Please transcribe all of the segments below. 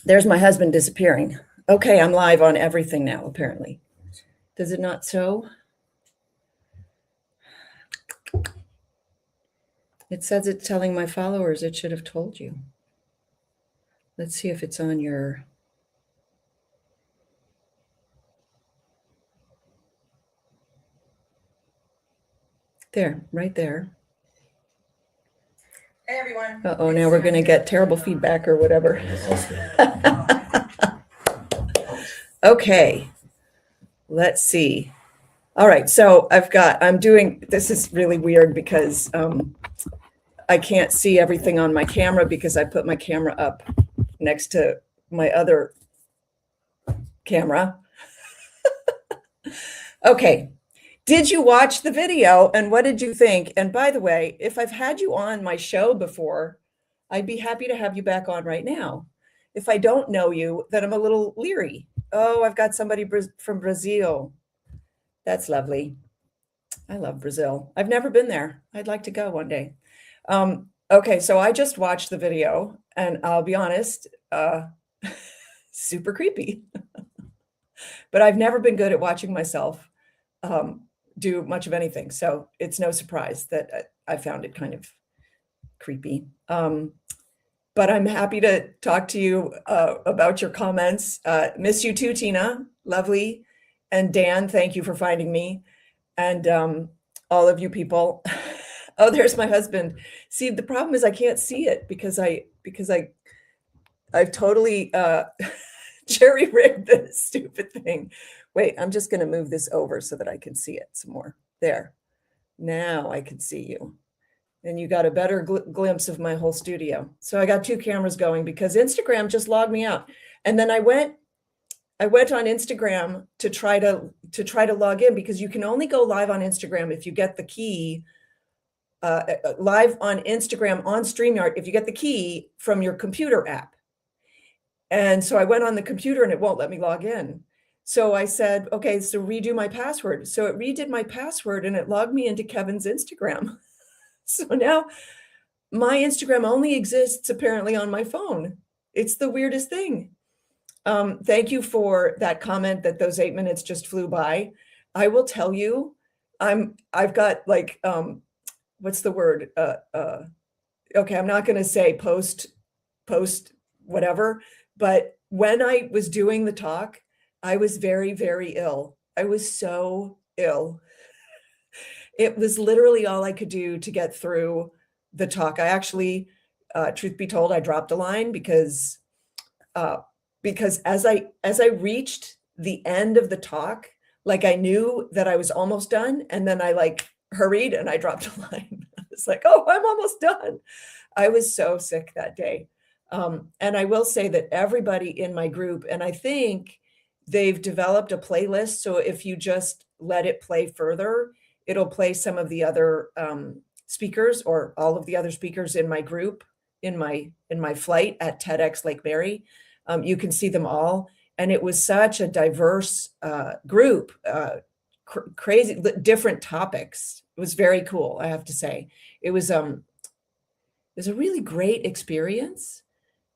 There's my husband disappearing. Okay, I'm live on everything now, apparently. Does it not so? It says it's telling my followers it should have told you. Let's see if it's on your... There, right there. Hey everyone. Uh-oh, now we're going to get terrible feedback or whatever. Okay, let's see. All right, so I'm doing, this is really weird because I can't see everything on my camera because I put my camera up next to my other camera. Okay, did you watch the video and what did you think? And by the way, if I've had you on my show before, I'd be happy to have you back on right now. If I don't know you, then I'm a little leery. Oh, I've got somebody from Brazil. That's lovely. I love Brazil. I've never been there. I'd like to go one day. Okay, so I just watched the video and I'll be honest, super creepy. But I've never been good at watching myself do much of anything. So it's no surprise that I found it kind of creepy. But I'm happy to talk to you about your comments. Miss you too, Tina. Lovely. And Dan, thank you for finding me. And all of you people. Oh, there's my husband. See, the problem is I can't see it because I've totally jerry-rigged this stupid thing. Wait, I'm just going to move this over so that I can see it some more. There. Now I can see you. And you got a better glimpse of my whole studio. So I got two cameras going because Instagram just logged me out. And then I went on Instagram to try to log in because you can only go live on Instagram if you get the key live on Instagram on StreamYard if you get the key from your computer app. And so I went on the computer and it won't let me log in. So I said, okay, so redo my password. So it redid my password and it logged me into Kevin's Instagram. So now my Instagram only exists apparently on my phone. It's the weirdest thing. Thank you for that comment that those 8 minutes just flew by. I will tell you, I've got like, what's the word? Okay, I'm not going to say post whatever, but when I was doing the talk, I was very, very ill. I was so ill. It was literally all I could do to get through the talk. I actually, truth be told, I dropped a line because as I reached the end of the talk, like I knew that I was almost done, and then I like hurried and I dropped a line. It's like, oh, I'm almost done. I was so sick that day. And I will say that everybody in my group, and I think they've developed a playlist. So if you just let it play further, it'll play some of the other speakers or all of the other speakers in my group, in my flight at TEDx Lake Mary. You can see them all. And it was such a diverse group, crazy, different topics. It was very cool, I have to say. It was a really great experience.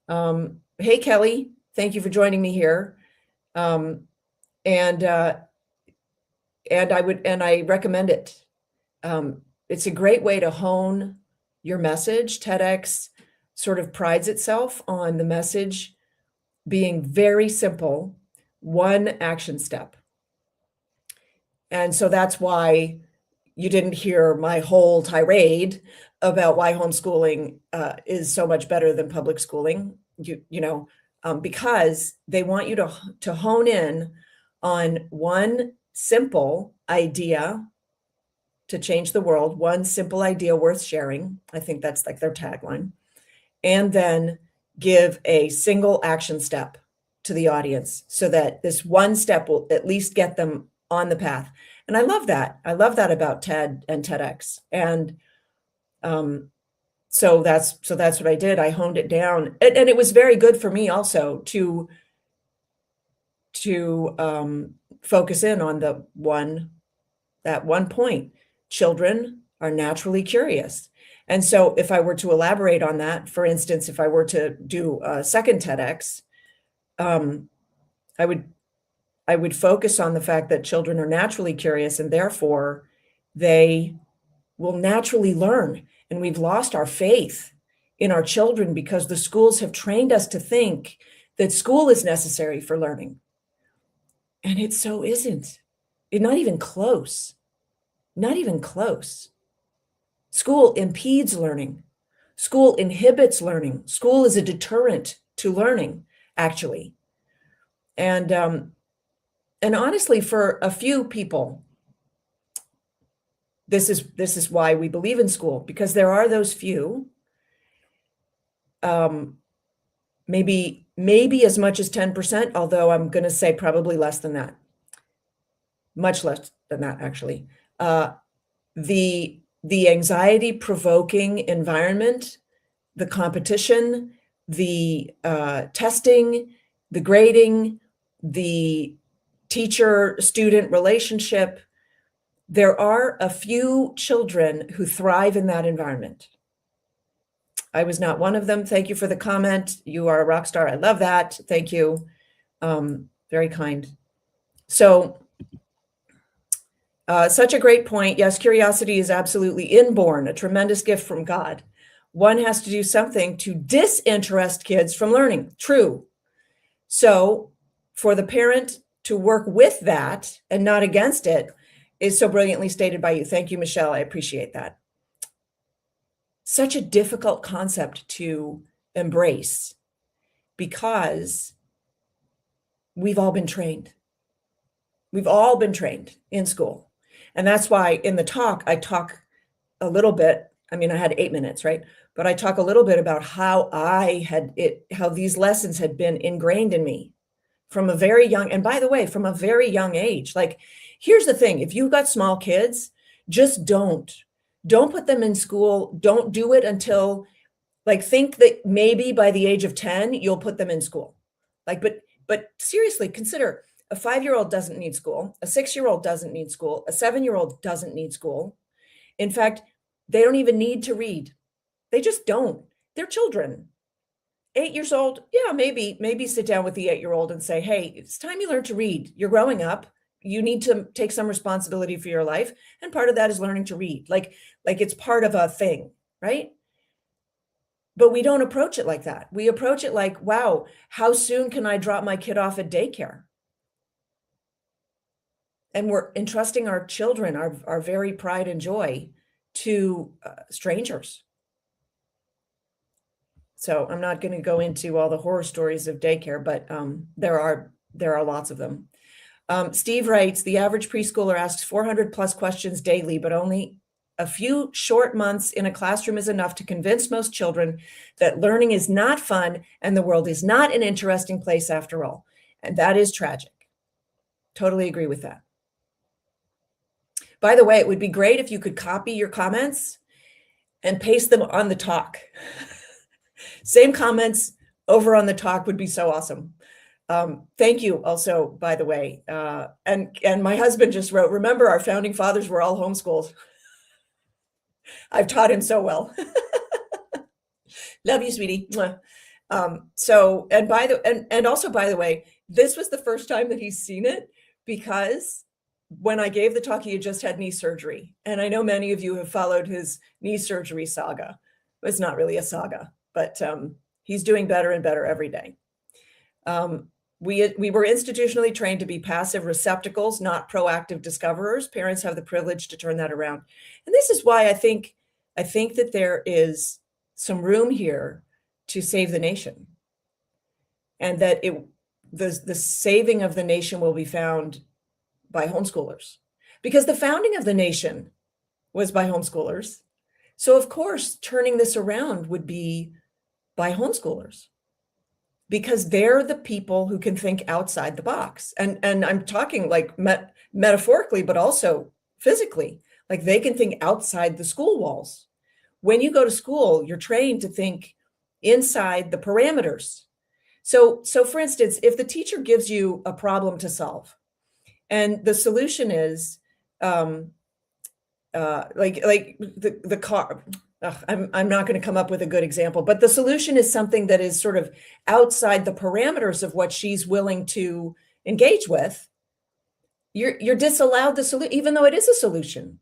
Hey, Kelly, thank you for joining me here. And I recommend it. It's a great way to hone your message. TEDx sort of prides itself on the message being very simple, one action step. And so that's why you didn't hear my whole tirade about why homeschooling is so much better than public schooling, because they want you to hone in on one simple idea to change the world, one simple idea worth sharing. I think that's like their tagline. And then give a single action step to the audience so that this one step will at least get them on the path. And I love that. I love that about TED and TEDx. And so that's what I did. I honed it down. And it was very good for me also to focus in on that one point. Children are naturally curious. And so if I were to elaborate on that, for instance, if I were to do a second TEDx, I would focus on the fact that children are naturally curious and therefore they will naturally learn. And we've lost our faith in our children because the schools have trained us to think that school is necessary for learning. And it so isn't. It's not even close. Not even close. School impedes learning. School inhibits learning. School is a deterrent to learning, actually. And honestly, for a few people, this is why we believe in school, because there are those few, maybe as much as 10%, although I'm going to say probably less than that, much less than that, actually. The anxiety provoking environment, the competition, the testing, the grading, the teacher-student relationship. There are a few children who thrive in that environment. I was not one of them. Thank you for the comment. You are a rock star. I love that. Thank you. Very kind. So, such a great point. Yes, curiosity is absolutely inborn, a tremendous gift from God. One has to do something to disinterest kids from learning. True. So for the parent to work with that and not against it is so brilliantly stated by you. Thank you, Michelle. I appreciate that. Such a difficult concept to embrace because we've all been trained. We've all been trained in school. And that's why in the talk, I talk a little bit. I mean, I had 8 minutes, right? But I talk a little bit about how how these lessons had been ingrained in me from a very young, and by the way, from a very young age. Like, here's the thing. If you've got small kids, just don't put them in school. Don't do it until, like, think that maybe by the age of 10, you'll put them in school. Like, but seriously, consider a 5-year-old doesn't need school. A 6-year-old doesn't need school. A 7-year-old doesn't need school. In fact, they don't even need to read. They just don't. They're children. 8 years old, yeah, maybe sit down with the 8-year-old and say, hey, it's time you learn to read. You're growing up. You need to take some responsibility for your life. And part of that is learning to read. Like it's part of a thing, right? But we don't approach it like that. We approach it like, wow, how soon can I drop my kid off at daycare? And we're entrusting our children, our very pride and joy, to strangers. So I'm not going to go into all the horror stories of daycare, but there are lots of them. Steve writes, the average preschooler asks 400 plus questions daily, but only a few short months in a classroom is enough to convince most children that learning is not fun and the world is not an interesting place after all. And that is tragic. Totally agree with that. By the way, it would be great if you could copy your comments and paste them on the talk. Same comments over on the talk would be so awesome. Thank you also, by the way. And my husband just wrote, remember, our founding fathers were all homeschooled. I've taught him so well. Love you, sweetie. So, and also, by the way, this was the first time that he's seen it, because when I gave the talk, he had just had knee surgery. And I know many of you have followed his knee surgery saga. It's not really a saga, but he's doing better and better every day. We were institutionally trained to be passive receptacles, not proactive discoverers. Parents have the privilege to turn that around. And this is why I think that there is some room here to save the nation. And that the saving of the nation will be found by homeschoolers. Because the founding of the nation was by homeschoolers. So of course, turning this around would be by homeschoolers, because they're the people who can think outside the box. And I'm talking like metaphorically, but also physically, like they can think outside the school walls. When you go to school, you're trained to think inside the parameters. So for instance, if the teacher gives you a problem to solve, and the solution is like the car, I'm not going to come up with a good example, but the solution is something that is sort of outside the parameters of what she's willing to engage with. You're disallowed the solution, even though it is a solution,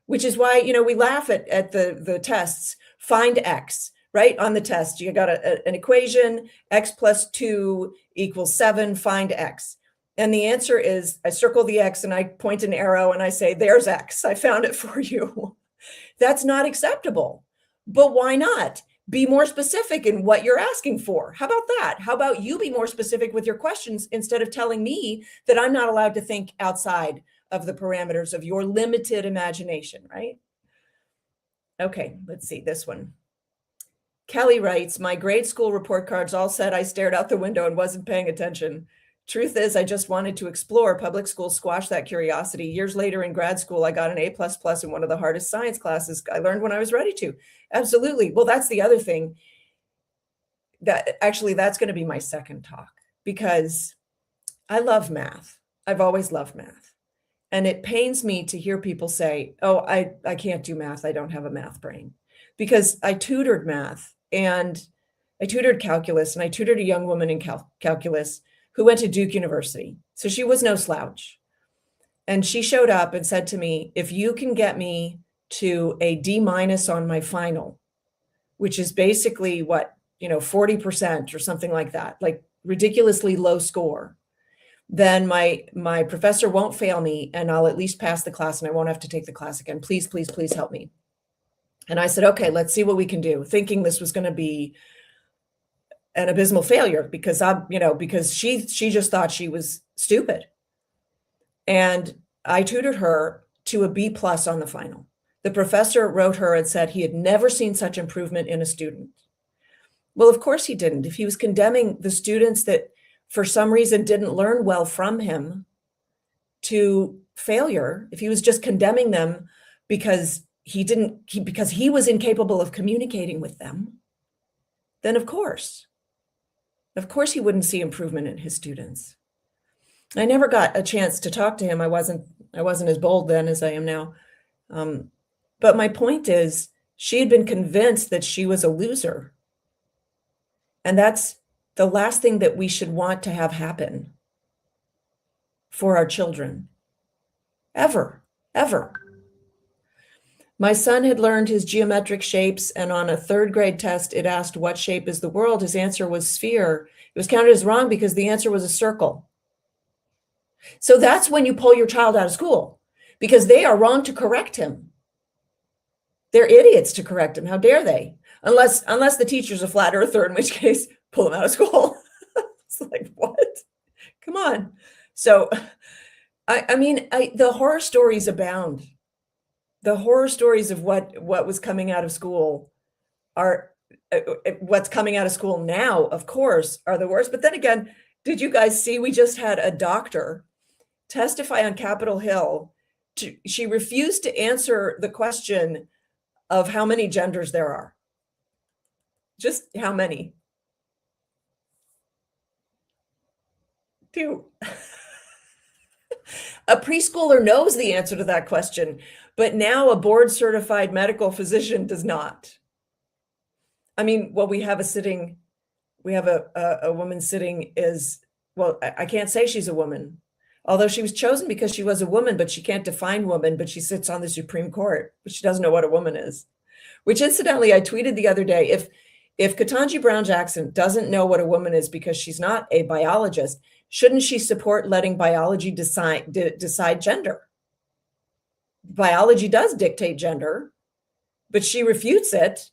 which is why, we laugh at the tests. Find X, right? On the test, you got an equation, X plus 2 equals 7, find X. And the answer is, I circle the X and I point an arrow and I say, there's X, I found it for you. That's not acceptable. But why not? Be more specific in what you're asking for. How about that? How about you be more specific with your questions instead of telling me that I'm not allowed to think outside of the parameters of your limited imagination, right? Okay, let's see this one. Kelly writes, my grade school report cards all said I stared out the window and wasn't paying attention. Truth is, I just wanted to explore. Public school squashed that curiosity. Years later in grad school, I got an A++ in one of the hardest science classes. I learned when I was ready to. Absolutely. Well, that's the other thing. That's going to be my second talk, because I love math. I've always loved math. And it pains me to hear people say, oh, I can't do math. I don't have a math brain. Because I tutored math, and I tutored calculus, and I tutored a young woman in calculus who went to Duke University. So she was no slouch. And she showed up and said to me, if you can get me to a D- on my final, which is basically what, 40% or something like that, like ridiculously low score, then my professor won't fail me and I'll at least pass the class and I won't have to take the class again. Please, please, please help me. And I said, okay, let's see what we can do, thinking this was going to be an abysmal failure because because she just thought she was stupid. And I tutored her to a B+ on the final. The professor wrote her and said he had never seen such improvement in a student. Well, of course he didn't. If he was condemning the students that for some reason didn't learn well from him to failure, if he was just condemning them because because he was incapable of communicating with them, then of course he wouldn't see improvement in his students. I never got a chance to talk to him. I wasn't as bold then as I am now. But my point is, she had been convinced that she was a loser. And that's the last thing that we should want to have happen for our children. Ever. My son had learned his geometric shapes, and on a 3rd grade test, it asked, what shape is the world? His answer was sphere. It was counted as wrong because the answer was a circle. So that's when you pull your child out of school, because they are wrong to correct him. They're idiots to correct him. How dare they? Unless the teacher's a flat earther, in which case, pull them out of school. It's like, what? Come on. So, the horror stories abound. The horror stories of what was coming out of school are what's coming out of school now, of course, are the worst. But then again, did you guys see, we just had a doctor testify on Capitol Hill. She refused to answer the question of how many genders there are. Just how many? 2. A preschooler knows the answer to that question, but now a board certified medical physician does not. I mean, well, we have a woman sitting I can't say she's a woman, although she was chosen because she was a woman, but she can't define woman, but she sits on the Supreme Court, but she doesn't know what a woman is. Which incidentally, I tweeted the other day, if Ketanji Brown Jackson doesn't know what a woman is because she's not a biologist, shouldn't she support letting biology decide gender? Biology does dictate gender, but she refutes it,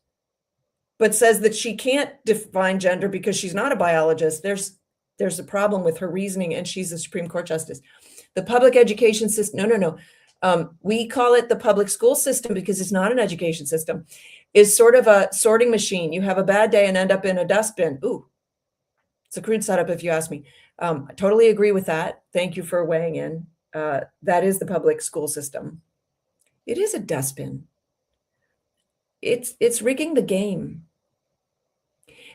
but says that she can't define gender because she's not a biologist. There's a problem with her reasoning, and she's a Supreme Court justice. The public education system, no. We call it the public school system because it's not an education system. Is sort of a sorting machine. You have a bad day and end up in a dustbin. Ooh, it's a crude setup if you ask me. I totally agree with that. Thank you for weighing in. That is the public school system. It is a dustbin. It's rigging the game.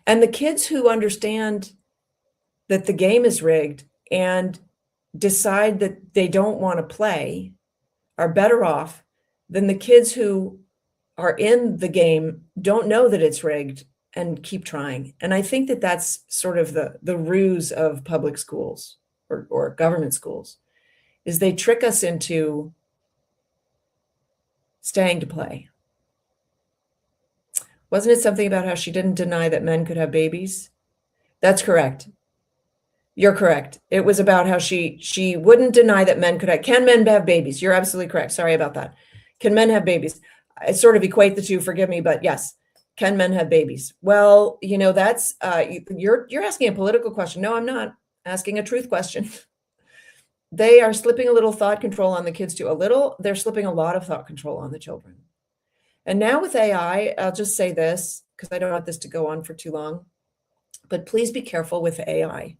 And the kids who understand that the game is rigged and decide that they don't want to play are better off than the kids who are in the game don't know that it's rigged and keep trying. And I think that that's sort of the ruse of public schools or government schools, is they trick us into staying to play. Wasn't it something about how she didn't deny that men could have babies? That's correct. You're correct. It was about how she wouldn't deny that men could have. Can men have babies? You're absolutely correct. Sorry about that. Can men have babies? I sort of equate the two, forgive me, but yes. Can men have babies? Well, that's you're asking a political question. No, I'm not asking a truth question. They are slipping a little thought control on the kids too. They're slipping a lot of thought control on the children. And now with AI, I'll just say this because I don't want this to go on for too long, but please be careful with AI.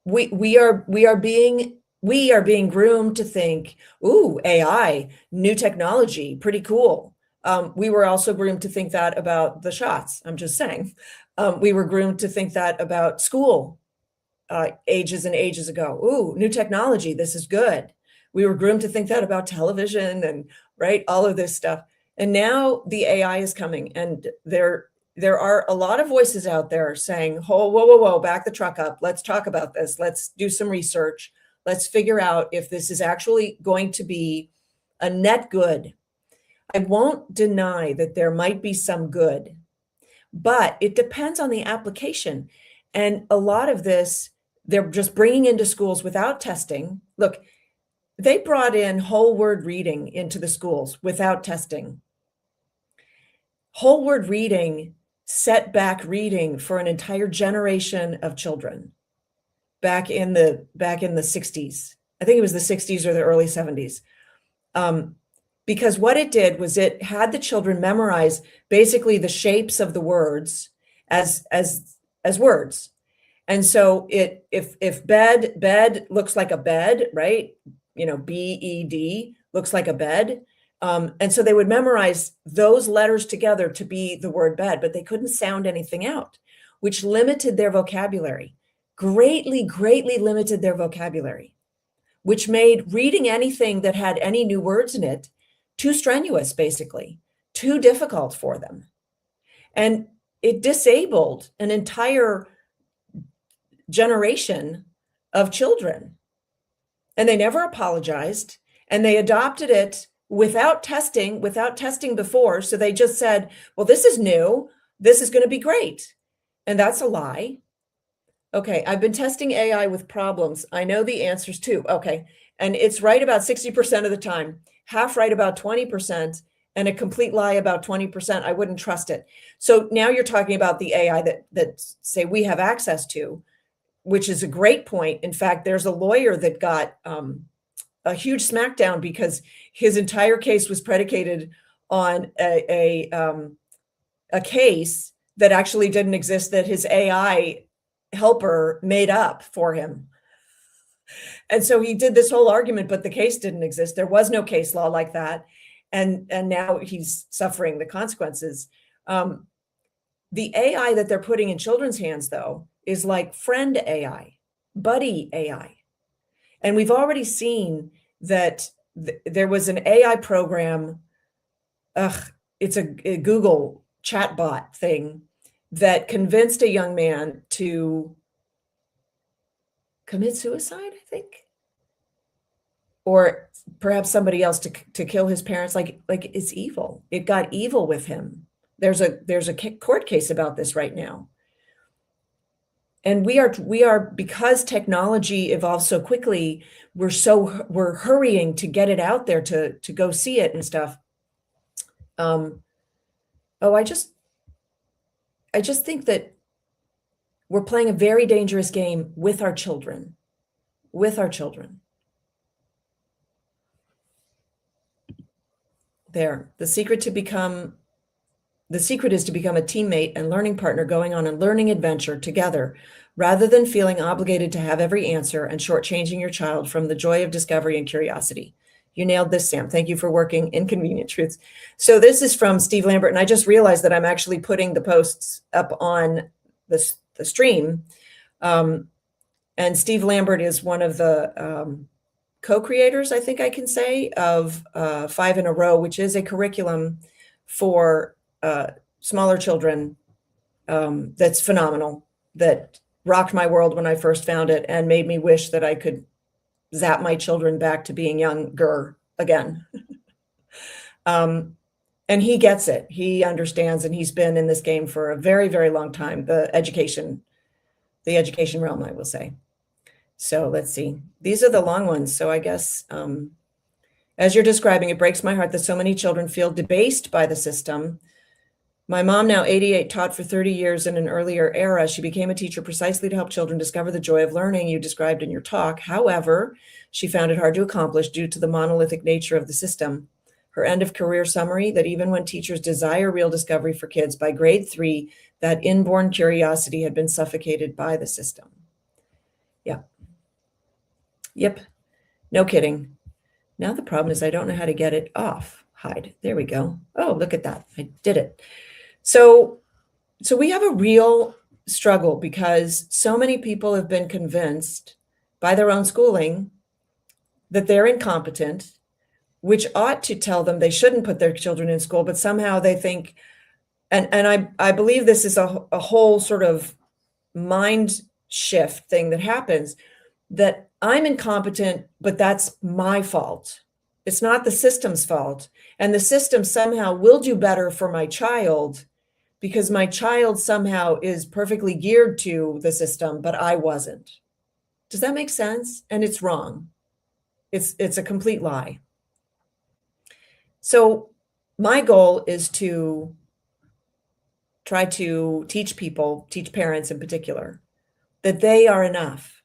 We are being groomed to think, ooh, AI, new technology, pretty cool. We were also groomed to think that about the shots. I'm just saying. We were groomed to think that about school ages and ages ago. Ooh, new technology, this is good. We were groomed to think that about television and all of this stuff. And now the AI is coming, and there are a lot of voices out there saying, oh, whoa, back the truck up. Let's talk about this. Let's do some research. Let's figure out if this is actually going to be a net good. I won't deny that there might be some good, but it depends on the application. And a lot of this, they're just bringing into schools without testing. Look, they brought in whole word reading into the schools without testing. Whole word reading set back reading for an entire generation of children back in the 60s. I think it was the 60s or the early 70s. Because what it did was it had the children memorize basically the shapes of the words as words. And so if bed looks like a bed, right? BED looks like a bed. And so they would memorize those letters together to be the word bed, but they couldn't sound anything out, which limited their vocabulary, greatly limited their vocabulary, which made reading anything that had any new words in it too strenuous, basically, too difficult for them. And it disabled an entire generation of children. And they never apologized, and they adopted it without testing before. So they just said, well, this is new. This is going to be great. And that's a lie. Okay, I've been testing AI with problems. I know the answers too. Okay, and it's right about 60% of the time, half right about 20%, and a complete lie about 20%. I wouldn't trust it. So now you're talking about the AI that say we have access to, which is a great point. In fact, there's a lawyer that got a huge smackdown because his entire case was predicated on a case that actually didn't exist, that his AI helper made up for him. And so he did this whole argument, but the case didn't exist. There was no case law like that. And now he's suffering the consequences. The AI that they're putting in children's hands, though, is like friend AI, buddy AI. And we've already seen that there was an AI program, it's a Google chatbot thing that convinced a young man to commit suicide, I think, or perhaps somebody else to kill his parents. Like it's evil. It got evil with him. There's a court case about this right now. And we are because technology evolves so quickly, we're hurrying to get it out there to go see it and stuff. I just think that we're playing a very dangerous game with our children. There, the secret is to become a teammate and learning partner going on a learning adventure together, rather than feeling obligated to have every answer and shortchanging your child from the joy of discovery and curiosity. You nailed this, Sam. Thank you for working Inconvenient Truths. So this is from Steve Lambert, and I just realized that I'm actually putting the posts up on the stream. And Steve Lambert is one of the co-creators, I think I can say, of 5 in a Row, which is a curriculum for smaller children that's phenomenal, that rocked my world when I first found it and made me wish that I could zap my children back to being younger again. And he gets it. He understands, and he's been in this game for a very, very long time, the education realm, I will say. So let's see. These are the long ones. So I guess, as you're describing, it breaks my heart that so many children feel debased by the system. My mom, now 88, taught for 30 years in an earlier era. She became a teacher precisely to help children discover the joy of learning you described in your talk. However, she found it hard to accomplish due to the monolithic nature of the system. Her end of career summary, that even when teachers desire real discovery for kids, by grade 3, that inborn curiosity had been suffocated by the system. Yeah. Yep. No kidding. Now the problem is I don't know how to get it off. Hide. There we go. Oh, look at that. I did it. So we have a real struggle because so many people have been convinced by their own schooling that they're incompetent, which ought to tell them they shouldn't put their children in school, but somehow they think, and I believe this is a whole sort of mind shift thing that happens, that I'm incompetent, but that's my fault. It's not the system's fault. And the system somehow will do better for my child because my child somehow is perfectly geared to the system, but I wasn't. Does that make sense? And it's wrong. It's a complete lie. So my goal is to try to teach people, teach parents in particular, that they are enough.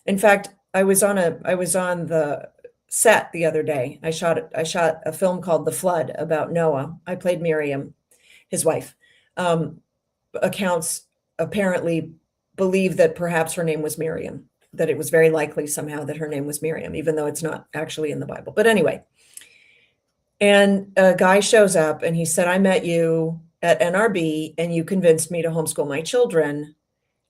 In fact, I was on the set the other day. I shot a film called The Flood about Noah. I played Miriam, his wife. Accounts apparently believe that perhaps her name was Miriam, that it was very likely somehow that her name was Miriam, even though it's not actually in the Bible. But anyway, and a guy shows up and he said, I met you at NRB and you convinced me to homeschool my children.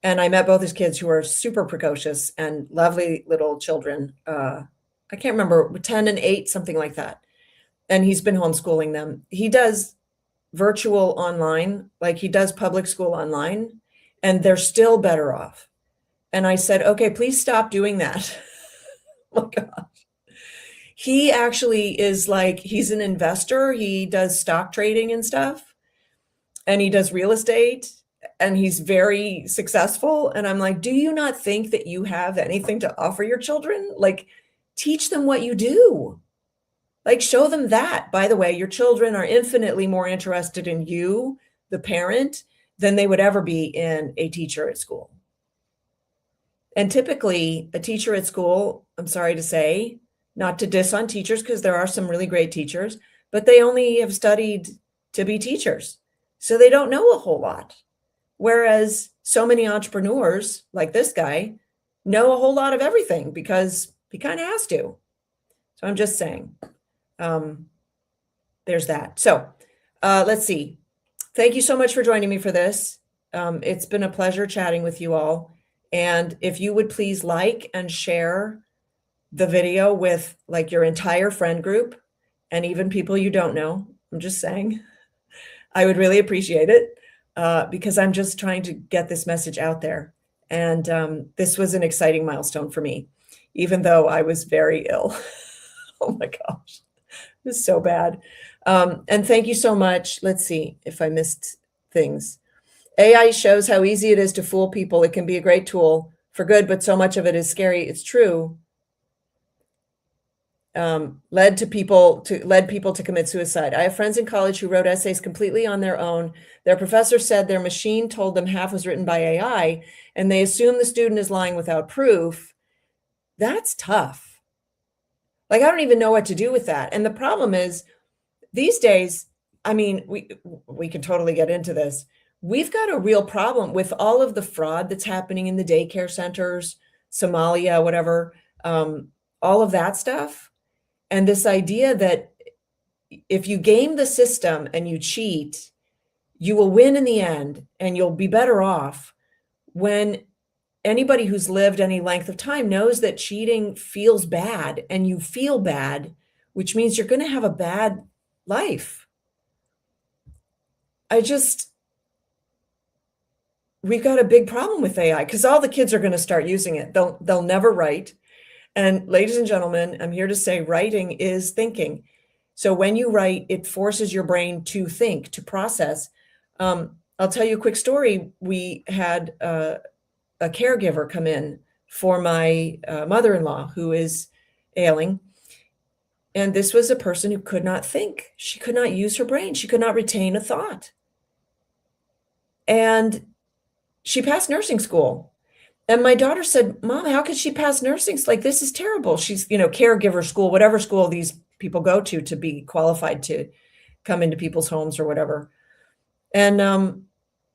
And I met both his kids, who are super precocious and lovely little children. I can't remember, 10 and 8, something like that. And he's been homeschooling them. He does virtual online, like he does public school online, and they're still better off. And I said, okay, please stop doing that. Oh my gosh. He actually is like, he's an investor. He does stock trading and stuff, and he does real estate, and he's very successful. And I'm like, do you not think that you have anything to offer your children? Like, teach them what you do. Like, show them that, by the way, your children are infinitely more interested in you, the parent, than they would ever be in a teacher at school. And typically a teacher at school, I'm sorry to say, not to diss on teachers, because there are some really great teachers, but they only have studied to be teachers. So they don't know a whole lot. Whereas so many entrepreneurs like this guy know a whole lot of everything because he kind of has to. So I'm just saying, there's that. So let's see. Thank you so much for joining me for this. It's been a pleasure chatting with you all. And if you would please like and share the video with like your entire friend group and even people you don't know, I'm just saying, I would really appreciate it because I'm just trying to get this message out there. And this was an exciting milestone for me, even though I was very ill. Oh my gosh, it was so bad. And thank you so much. Let's see if I missed things. AI shows how easy it is to fool people. It can be a great tool for good, but so much of it is scary. It's true. Led people to commit suicide. I have friends in college who wrote essays completely on their own. Their professor said their machine told them half was written by AI, and they assume the student is lying without proof. That's tough. Like, I don't even know what to do with that. And the problem is, these days, I mean, we can totally get into this. We've got a real problem with all of the fraud that's happening in the daycare centers, Somalia, whatever, all of that stuff. And this idea that if you game the system and you cheat, you will win in the end and you'll be better off, when anybody who's lived any length of time knows that cheating feels bad and you feel bad, which means you're going to have a bad life. we've got a big problem with AI because all the kids are going to start using it. They'll never write. And ladies and gentlemen, I'm here to say writing is thinking. So when you write, it forces your brain to think, to process. I'll tell you a quick story. We had a caregiver come in for my mother-in-law who is ailing. And this was a person who could not think. She could not use her brain. She could not retain a thought. And she passed nursing school. And my daughter said, Mom, how could she pass nursing? Like, this is terrible. She's, caregiver school, whatever school these people go to be qualified to come into people's homes or whatever. And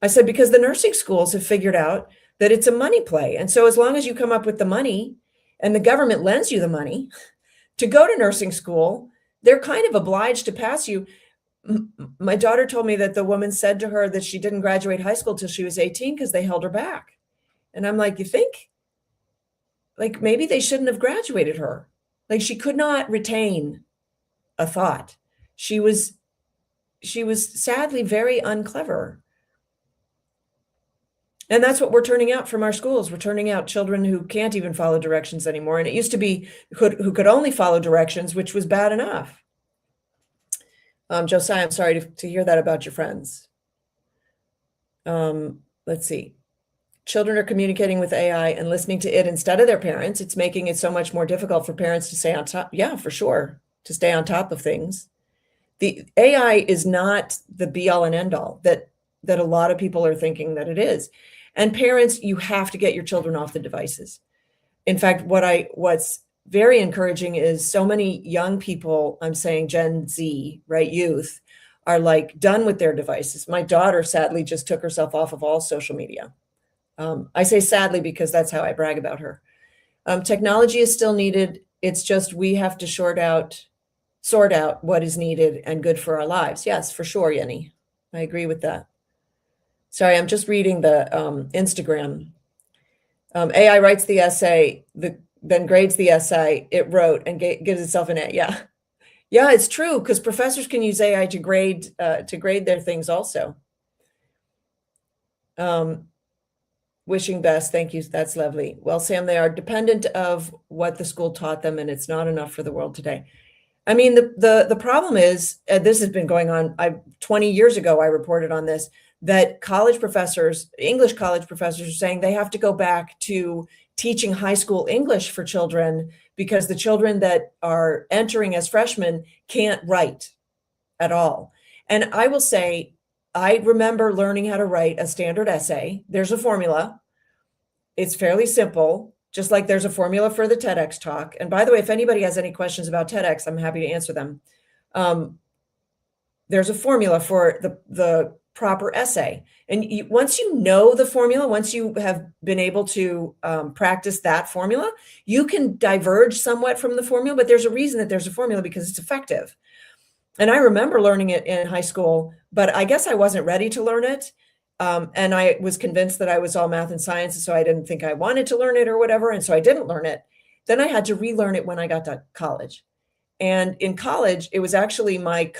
I said, because the nursing schools have figured out that it's a money play. And so as long as you come up with the money and the government lends you the money to go to nursing school, they're kind of obliged to pass you. My daughter told me that the woman said to her that she didn't graduate high school till she was 18 because they held her back. And I'm like, you think? Like, maybe they shouldn't have graduated her. Like, she could not retain a thought. She was sadly very unclever. And that's what we're turning out from our schools. We're turning out children who can't even follow directions anymore. And it used to be who could only follow directions, which was bad enough. Josiah, I'm sorry to hear that about your friends. Let's see. Children are communicating with AI and listening to it instead of their parents. It's making it so much more difficult for parents to stay on top. Yeah, for sure. To stay on top of things. The AI is not the be all and end all that a lot of people are thinking that it is. And parents, you have to get your children off the devices. In fact, what's very encouraging is so many young people, I'm saying Gen Z, right, youth, are like done with their devices. My daughter sadly just took herself off of all social media. I say sadly because that's how I brag about her. Technology is still needed. It's just we have to sort out what is needed and good for our lives. Yes, for sure, Yenny. I agree with that. Sorry, I'm just reading the Instagram. AI writes the essay, then grades the essay it wrote and gives itself an A. Yeah. Yeah, it's true because professors can use AI to grade their things also. Wishing best. Thank you. That's lovely. Well, Sam, they are dependent of what the school taught them, and it's not enough for the world today. I mean, the problem is, this has been going on. 20 years ago, I reported on this, that English college professors are saying they have to go back to teaching high school English for children because the children that are entering as freshmen can't write at all. And I will say, I remember learning how to write a standard essay. There's a formula. It's fairly simple, just like there's a formula for the TEDx talk. And by the way, if anybody has any questions about TEDx, I'm happy to answer them. There's a formula for the proper essay. And once you know the formula, once you have been able to practice that formula, you can diverge somewhat from the formula, but there's a reason that there's a formula because it's effective. And I remember learning it in high school, but I guess I wasn't ready to learn it. And I was convinced that I was all math and science, and so I didn't think I wanted to learn it or whatever, and so I didn't learn it. Then I had to relearn it when I got to college. And in college, it was actually my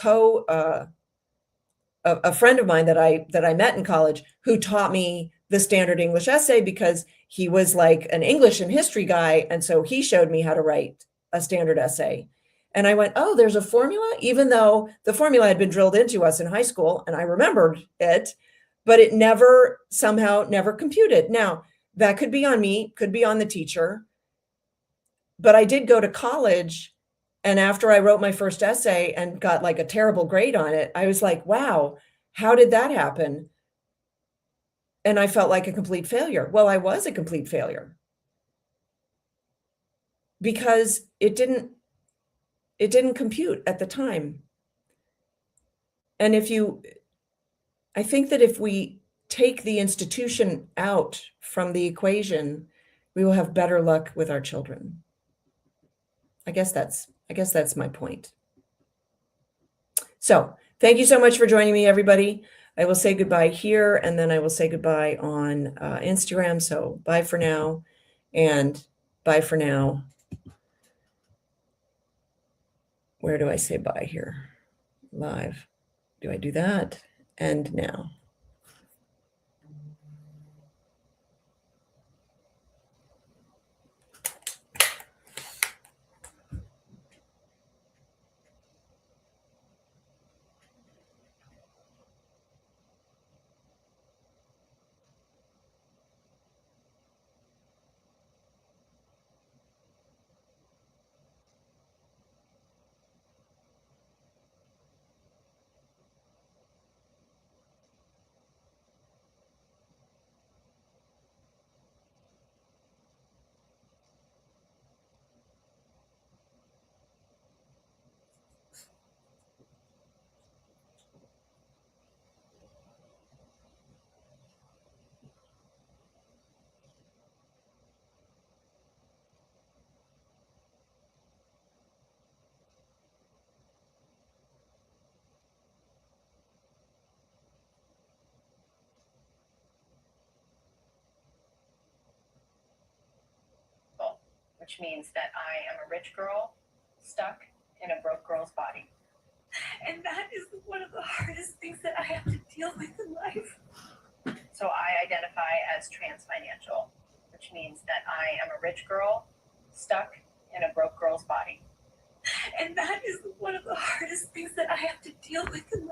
a friend of mine that I met in college who taught me the standard English essay because he was like an English and history guy, and so he showed me how to write a standard essay. And I went, oh, there's a formula, even though the formula had been drilled into us in high school, and I remembered it, but it somehow never computed. Now, that could be on me, could be on the teacher, but I did go to college. And after I wrote my first essay and got like a terrible grade on it, I was like, wow, how did that happen? And I felt like a complete failure. Well, I was a complete failure because it didn't compute at the time. And I think that if we take the institution out from the equation, we will have better luck with our children. I guess that's my point. So thank you so much for joining me, everybody. I will say goodbye here, and then I will say goodbye on Instagram. So bye for now, and bye for now. Where do I say bye here? Live. Do I do that? End now. Which means that I am a rich girl stuck in a broke girl's body. And that is one of the hardest things that I have to deal with in life. So I identify as trans financial, which means that I am a rich girl stuck in a broke girl's body. And that is one of the hardest things that I have to deal with in life.